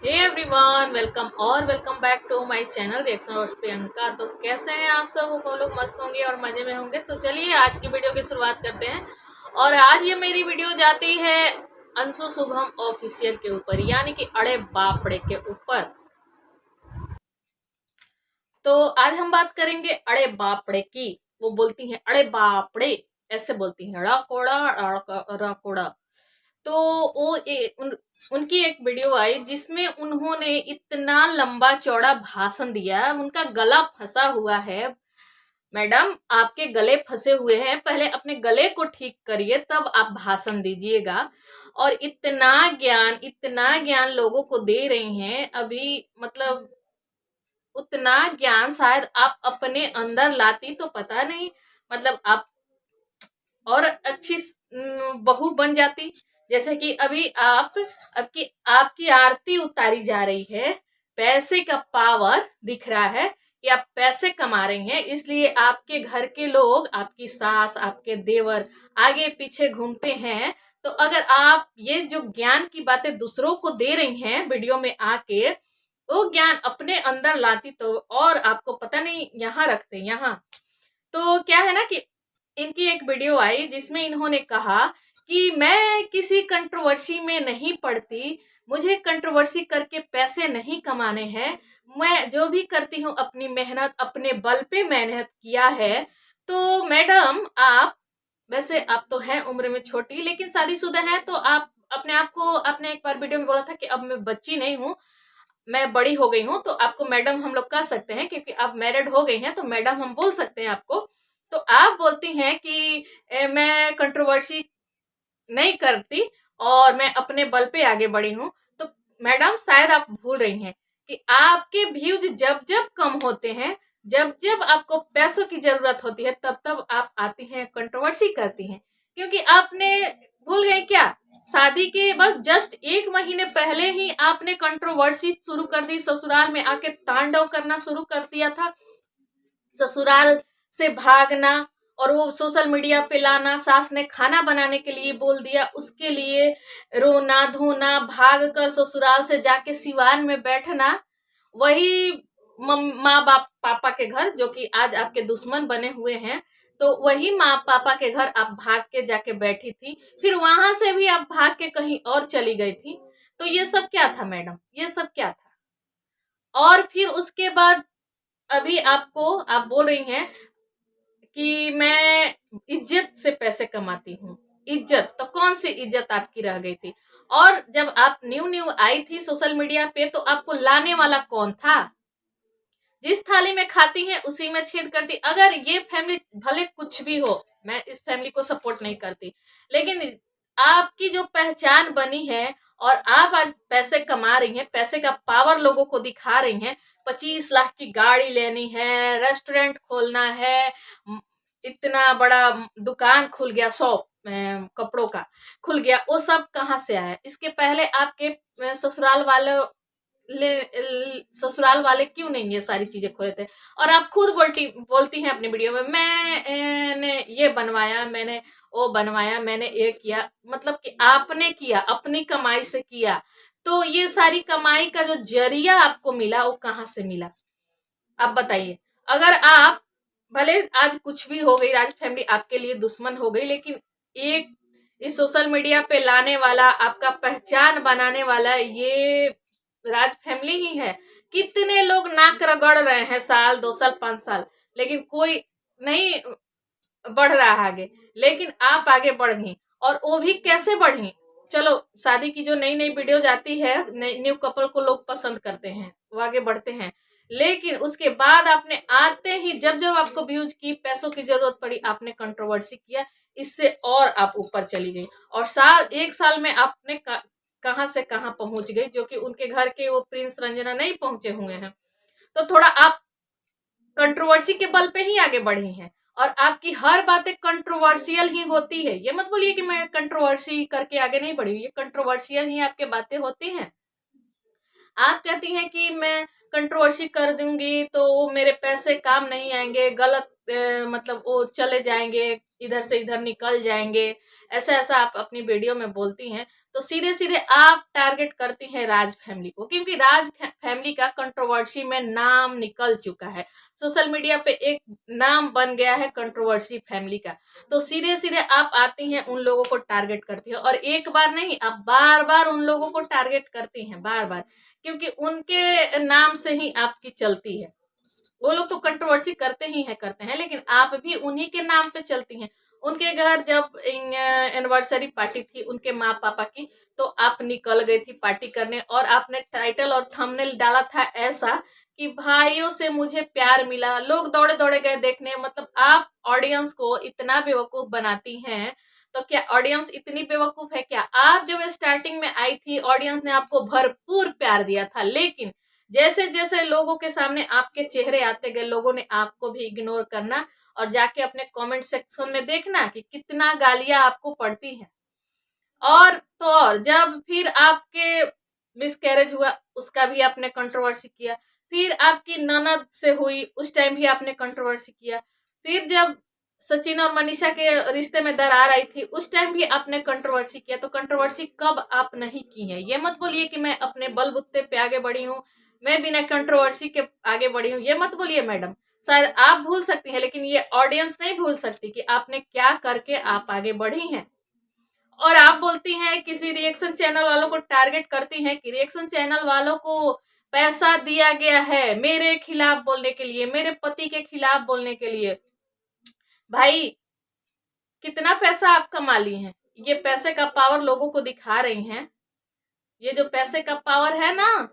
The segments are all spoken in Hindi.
Hey everyone, welcome back to my channel reaction of Priyanka. तो कैसे हैं आप सब? वो लोग मस्त होंगे और मजे में होंगे। तो चलिए आज की वीडियो की शुरुआत करते हैं। और आज ये मेरी वीडियो जाती है अंशु शुभम ऑफिशियल के ऊपर, यानी कि अड़े बापड़े के ऊपर। तो आज हम बात करेंगे अड़े बापड़े की। वो बोलती हैं अड़े बापड़े, ऐसे बोलती हैं ड़ा कोड़ा ड़ा कोड़ा। तो उनकी एक वीडियो आई जिसमें उन्होंने इतना लंबा चौड़ा भाषण दिया। उनका गला फंसा हुआ है। मैडम, आपके गले फंसे हुए हैं, पहले अपने गले को ठीक करिए तब आप भाषण दीजिएगा। और इतना ज्ञान लोगों को दे रही हैं अभी। मतलब उतना ज्ञान शायद आप अपने अंदर लाती तो पता नहीं, मतलब आप और अच्छी बहू बन जाती। जैसे कि अभी आपकी आरती उतारी जा रही है। पैसे का पावर दिख रहा है कि आप पैसे कमा रही हैं, इसलिए आपके घर के लोग, आपकी सास, आपके देवर आगे पीछे घूमते हैं। तो अगर आप ये जो ज्ञान की बातें दूसरों को दे रही हैं वीडियो में आके, वो ज्ञान अपने अंदर लाती तो और आपको पता नहीं यहाँ रखते यहाँ। तो क्या है ना कि इनकी एक वीडियो आई जिसमें इन्होंने कहा कि मैं किसी कंट्रोवर्सी में नहीं पड़ती, मुझे कंट्रोवर्सी करके पैसे नहीं कमाने हैं। मैं जो भी करती हूँ अपनी मेहनत, अपने बल पे मेहनत किया है। तो मैडम, आप वैसे आप तो हैं उम्र में छोटी, लेकिन शादीशुदा हैं। तो आप अपने आप को, आपने एक बार वीडियो में बोला था कि अब मैं बच्ची नहीं हूँ, मैं बड़ी हो गई हूँ। तो आपको मैडम हम लोग कह सकते हैं क्योंकि आप मैरिड हो गई हैं, तो मैडम हम बोल सकते हैं आपको। तो आप बोलती हैं कि मैं कंट्रोवर्सी नहीं करती और मैं अपने बल पे आगे बढ़ी हूँ। तो मैडम, शायद आप भूल रही हैं कि आपके व्यूज जब जब कम होते हैं, जब जब आपको पैसों की जरूरत होती है, तब तब आप आती हैं कंट्रोवर्सी करती हैं। क्योंकि आपने भूल गए क्या? शादी के बस जस्ट 1 महीने पहले ही आपने कंट्रोवर्सी शुरू कर दी, ससुराल में आके तांडव करना शुरू कर दिया था। ससुराल से भागना और वो सोशल मीडिया पे लाना, सास ने खाना बनाने के लिए बोल दिया, उसके लिए रोना धोना, भाग कर ससुराल से जाके सिवान में बैठना। वही माँ बाप पापा के घर, जो कि आज आपके दुश्मन बने हुए हैं, तो वही माँ पापा के घर आप भाग के जाके बैठी थी। फिर वहां से भी आप भाग के कहीं और चली गई थी। तो ये सब क्या था मैडम? ये सब क्या था? और फिर उसके बाद अभी आप बोल रही हैं कि मैं इज्जत से पैसे कमाती हूँ। इज्जत तो कौन सी इज्जत आपकी रह गई थी? और जब आप न्यू न्यू आई थी सोशल मीडिया पे, तो आपको लाने वाला कौन था? जिस थाली में खाती हैं उसी में छेद करती। अगर ये फैमिली भले कुछ भी हो, मैं इस फैमिली को सपोर्ट नहीं करती, लेकिन आपकी जो पहचान बनी है और आप आज पैसे कमा रही हैं, पैसे का पावर लोगों को दिखा रही हैं। 25 लाख की गाड़ी लेनी है, रेस्टोरेंट खोलना है, इतना बड़ा दुकान खुल गया, शॉप कपड़ों का खुल गया, वो सब कहाँ से आया? इसके पहले आपके ससुराल वाले क्यों नहीं ये सारी चीजें खोले थे? और आप खुद बोलती हैं अपनी वीडियो में, मैंने ये बनवाया, मैंने वो बनवाया, मैंने ये किया। मतलब कि आपने किया, अपनी कमाई से किया। तो ये सारी कमाई का जो जरिया आपको मिला, वो कहाँ से मिला? आप बताइए। अगर आप भले आज कुछ भी हो गई, राज फैमिली आपके लिए दुश्मन हो गई, लेकिन एक इस सोशल मीडिया पे लाने वाला, आपका पहचान बनाने वाला, ये राज फैमिली ही है। कितने लोग नाक रगड़ रहे हैं, साल 2 साल 5 साल, लेकिन कोई नहीं बढ़ रहा आगे। लेकिन आप आगे बढ़ गई, और वो भी कैसे बढ़ी? चलो, शादी की जो नई नई वीडियो जाती है, न्यू कपल को लोग पसंद करते हैं, वो आगे बढ़ते हैं। लेकिन उसके बाद आपने आते ही, जब जब आपको व्यूज की, पैसों की जरूरत पड़ी, आपने कंट्रोवर्सी किया, इससे और आप ऊपर चली गई। और 1 साल में आपने कहां से कहां पहुंच गई, जो कि उनके घर के वो प्रिंस रंजना नहीं पहुंचे हुए हैं। तो थोड़ा आप कंट्रोवर्सी के बल पे ही आगे बढ़ी हैं, और आपकी हर बातें कंट्रोवर्शियल ही होती है। ये मत बोलिए कि मैं कंट्रोवर्सी करके आगे नहीं बढ़ी, ये कंट्रोवर्शियल ही आपके बातें होती हैं। आप कहती हैं कि मैं कंट्रोवर्सी कर दूंगी तो मेरे पैसे काम नहीं आएंगे, गलत मतलब वो चले जाएंगे, इधर से इधर निकल जाएंगे, ऐसा ऐसा आप अपनी वीडियो में बोलती हैं। तो सीधे सीधे आप टारगेट करती हैं राज फैमिली को, क्योंकि राज फैमिली का कंट्रोवर्सी में नाम निकल चुका है, सोशल मीडिया पे एक नाम बन गया है कंट्रोवर्सी फैमिली का। तो सीधे सीधे आप आती हैं उन लोगों को टारगेट करती हैं, और एक बार नहीं, आप बार बार उन लोगों को टारगेट करती हैं, बार बार, क्योंकि उनके नाम से ही आपकी चलती है। वो लोग तो कंट्रोवर्सी करते ही हैं, करते हैं, लेकिन आप भी उन्हीं के नाम पे चलती हैं। उनके घर जब एनिवर्सरी पार्टी थी उनके माँ पापा की, तो आप निकल गई थी पार्टी करने, और आपने टाइटल और थंबनेल डाला था ऐसा कि भाइयों से मुझे प्यार मिला, लोग दौड़े दौड़े गए देखने। मतलब आप ऑडियंस को इतना बेवकूफ बनाती हैं। तो क्या ऑडियंस इतनी बेवकूफ है क्या? आप जब स्टार्टिंग में आई थी ऑडियंस ने आपको भरपूर प्यार दिया था, लेकिन जैसे जैसे लोगों के सामने आपके चेहरे आते गए, लोगों ने आपको भी इग्नोर करना, और जाके अपने कमेंट सेक्शन में देखना कि कितना गालियां आपको पड़ती हैं। और तो और जब फिर आपके मिसकैरेज हुआ उसका भी आपने कंट्रोवर्सी किया, फिर आपकी ननद से हुई उस टाइम भी आपने कंट्रोवर्सी किया, फिर जब सचिन और मनीषा के रिश्ते में दरार आई थी उस टाइम भी आपने कंट्रोवर्सी किया। तो कंट्रोवर्सी कब आप नहीं की है? ये मत बोलिए कि मैं अपने बलबूते पे आगे बढ़ी हूँ, मैं बिना कंट्रोवर्सी के आगे बढ़ी हूँ, ये मत बोलिए मैडम। शायद आप भूल सकती हैं, लेकिन ये ऑडियंस नहीं भूल सकती कि आपने क्या करके आप आगे बढ़ी हैं। और आप बोलती हैं किसी रिएक्शन चैनल वालों को टारगेट करती हैं कि रिएक्शन चैनल वालों को पैसा दिया गया है मेरे खिलाफ बोलने के लिए, मेरे पति के खिलाफ बोलने के लिए। भाई कितना पैसा आप कमा ली हैं? ये पैसे का पावर लोगों को दिखा रही हैं। ये जो पैसे का पावर है ना,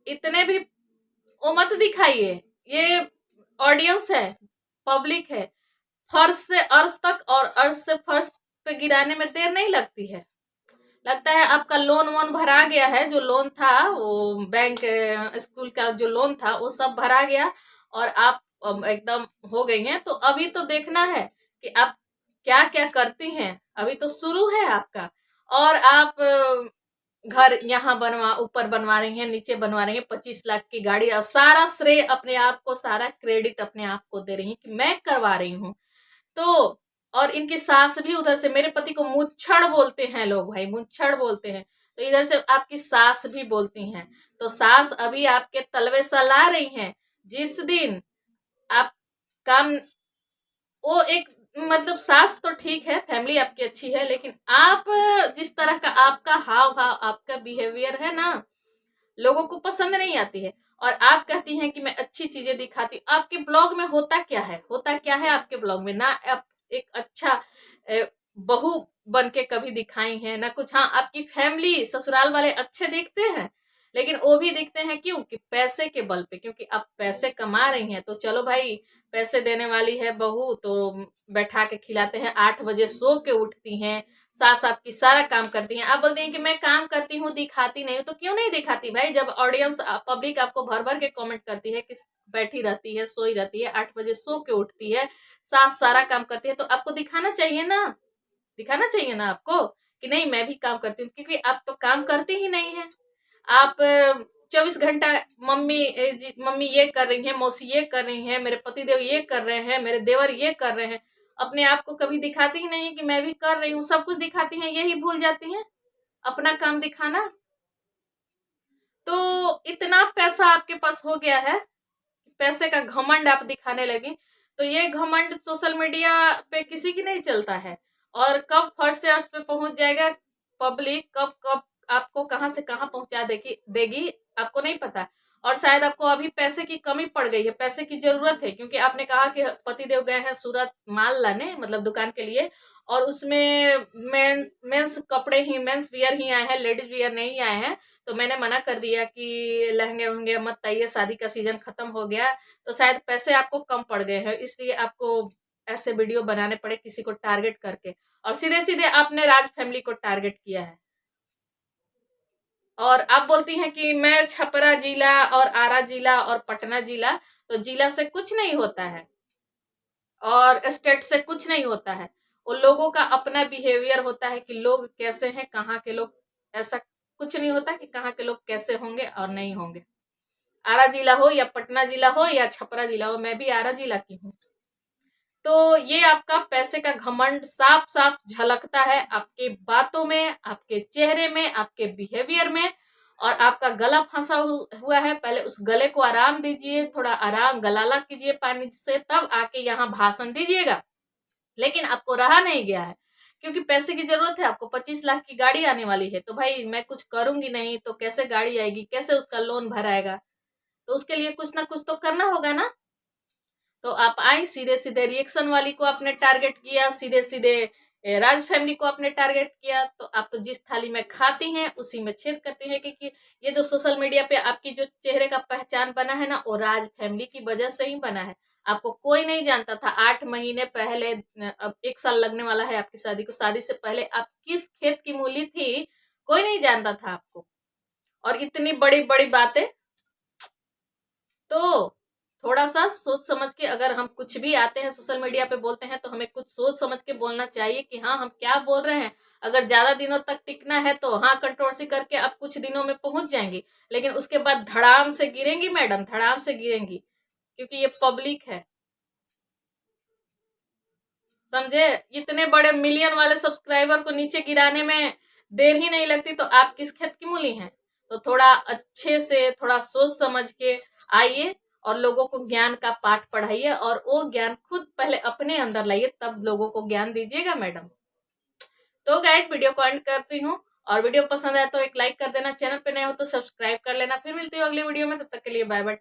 इतने भी वो मत दिखाइए। ये ऑडियंस है, पब्लिक है। फर्श से अर्श तक और अर्श से फर्श पे गिराने में देर नहीं लगती है। लगता है आपका लोन वोन भरा गया है, जो लोन था वो बैंक स्कूल का जो लोन था वो सब भरा गया, और आप एकदम हो गई हैं। तो अभी तो देखना है कि आप क्या क्या करती हैं, अभी तो शुरू है आपका। और आप घर यहाँ बनवा, ऊपर बनवा रही हैं, नीचे बनवा रही हैं, 25 लाख की गाड़ी, और सारा श्रेय अपने आप को, सारा क्रेडिट अपने आप को दे रही हैं कि मैं करवा रही हूँ। तो और इनकी सास भी उधर से, मेरे पति को मुच्छड़ बोलते हैं लोग, भाई मुच्छड़ बोलते हैं, तो इधर से आपकी सास भी बोलती हैं। तो सास अभी आपके तलवे सला रही हैं। जिस दिन आप काम, वो एक मतलब सास तो ठीक है, फैमिली आपकी अच्छी है, लेकिन आप जिस तरह का आपका हाव भाव, आपका बिहेवियर है ना, लोगों को पसंद नहीं आती है। और आप कहती हैं कि मैं अच्छी चीजें दिखाती, आपके ब्लॉग में होता क्या है? होता क्या है आपके ब्लॉग में? ना आप एक अच्छा बहू बन के कभी दिखाई हैं ना कुछ। हाँ, आपकी फैमिली ससुराल वाले अच्छे दिखते हैं, लेकिन वो भी दिखते हैं क्यों? कि पैसे के बल पे, क्योंकि आप पैसे कमा रही हैं। तो चलो भाई, पैसे देने वाली है बहू तो बैठा के खिलाते हैं, 8 बजे सो के उठती हैं, सास आपकी सारा काम करती हैं। आप बोलते हैं कि मैं काम करती हूँ दिखाती नहीं हूँ, तो क्यों नहीं दिखाती भाई? जब ऑडियंस पब्लिक आपको भर भर के कमेंट करती है कि बैठी रहती है, सोई रहती है, 8 बजे सो के उठती है, सास सारा काम करती है, तो आपको दिखाना चाहिए ना, दिखाना चाहिए ना आपको कि नहीं मैं भी काम करती हूँ। क्योंकि आप तो काम करती ही नहीं है। आप 24 घंटा मम्मी ये कर रही है, मौसी ये कर रही है, मेरे पतिदेव ये कर रहे हैं, मेरे देवर ये कर रहे हैं, अपने आप को कभी दिखाती ही नहीं है कि मैं भी कर रही हूँ। सब कुछ दिखाती हैं, यही भूल जाती हैं अपना काम दिखाना। तो इतना पैसा आपके पास हो गया है, पैसे का घमंड आप दिखाने लगी। तो ये घमंड सोशल मीडिया पे किसी की नहीं चलता है। और कब फर्स्ट से अर्श पे पहुंच जाएगा पब्लिक, कब कब आपको कहां से कहां पहुंचा देगी आपको नहीं पता। और शायद आपको अभी पैसे की कमी पड़ गई है, पैसे की जरूरत है, क्योंकि आपने कहा कि पतिदेव गए हैं सूरत माल लाने, मतलब दुकान के लिए, और उसमें मेंस मेंस कपड़े ही, मेंस वियर ही आए हैं, लेडीज वियर नहीं आए हैं। तो मैंने मना कर दिया कि लहंगे वहंगे मत आइए, शादी का सीजन खत्म हो गया। तो शायद पैसे आपको कम पड़ गए हैं, इसलिए आपको ऐसे वीडियो बनाने पड़े किसी को टारगेट करके। और सीधे सीधे आपने राज फैमिली को टारगेट किया है। और आप बोलती हैं कि मैं छपरा जिला और आरा जिला और पटना जिला, तो जिला से कुछ नहीं होता है और स्टेट से कुछ नहीं होता है। उन लोगों का अपना बिहेवियर होता है कि लोग कैसे हैं, कहाँ के लोग, ऐसा कुछ नहीं होता कि कहाँ के लोग कैसे होंगे और नहीं होंगे। आरा जिला हो या पटना जिला हो या छपरा जिला हो, मैं भी आरा जिला की हूँ। तो ये आपका पैसे का घमंड साफ साफ झलकता है आपके बातों में, आपके चेहरे में, आपके बिहेवियर में। और आपका गला फंसा हुआ है, पहले उस गले को आराम दीजिए, थोड़ा आराम गलाला कीजिए पानी से, तब आके यहाँ भाषण दीजिएगा। लेकिन आपको रहा नहीं गया है, क्योंकि पैसे की जरूरत है आपको। 25 लाख की गाड़ी आने वाली है, तो भाई मैं कुछ करूंगी नहीं तो कैसे गाड़ी आएगी, कैसे उसका लोन भराएगा? तो उसके लिए कुछ ना कुछ तो करना होगा ना। तो आप आई, सीधे सीधे रिएक्शन वाली को आपने टारगेट किया, सीधे सीधे राज फैमिली को आपने टारगेट किया। तो आप तो जिस थाली में खाती हैं उसी में छेद करती हैं, क्योंकि ये जो सोशल मीडिया पे आपकी जो चेहरे का पहचान बना है ना, वो राज फैमिली की वजह से ही बना है। आपको कोई नहीं जानता था 8 महीने पहले, अब 1 साल लगने वाला है आपकी शादी को, शादी से पहले आप किस खेत की मूली थी, कोई नहीं जानता था आपको। और इतनी बड़ी बड़ी बातें। तो थोड़ा सा सोच समझ के, अगर हम कुछ भी आते हैं सोशल मीडिया पे बोलते हैं, तो हमें कुछ सोच समझ के बोलना चाहिए कि हाँ हम क्या बोल रहे हैं। अगर ज्यादा दिनों तक टिकना है तो हाँ कंट्रोवर्सी करके आप कुछ दिनों में पहुंच जाएंगी, लेकिन उसके बाद धड़ाम से गिरेंगी मैडम, धड़ाम से गिरेंगी, क्योंकि ये पब्लिक है, समझे? इतने बड़े मिलियन वाले सब्सक्राइबर को नीचे गिराने में देर ही नहीं लगती, तो आप किस खेत की मूली हैं? तो थोड़ा अच्छे से, थोड़ा सोच समझ के आइए और लोगों को ज्ञान का पाठ पढ़ाइए, और वो ज्ञान खुद पहले अपने अंदर लाइए, तब लोगों को ज्ञान दीजिएगा मैडम। तो गाइस वीडियो को एंड करती हूँ, और वीडियो पसंद आए तो एक लाइक कर देना, चैनल पे नए हो तो सब्सक्राइब कर लेना। फिर मिलती हूँ अगली वीडियो में, तब तक के लिए बाय बाय।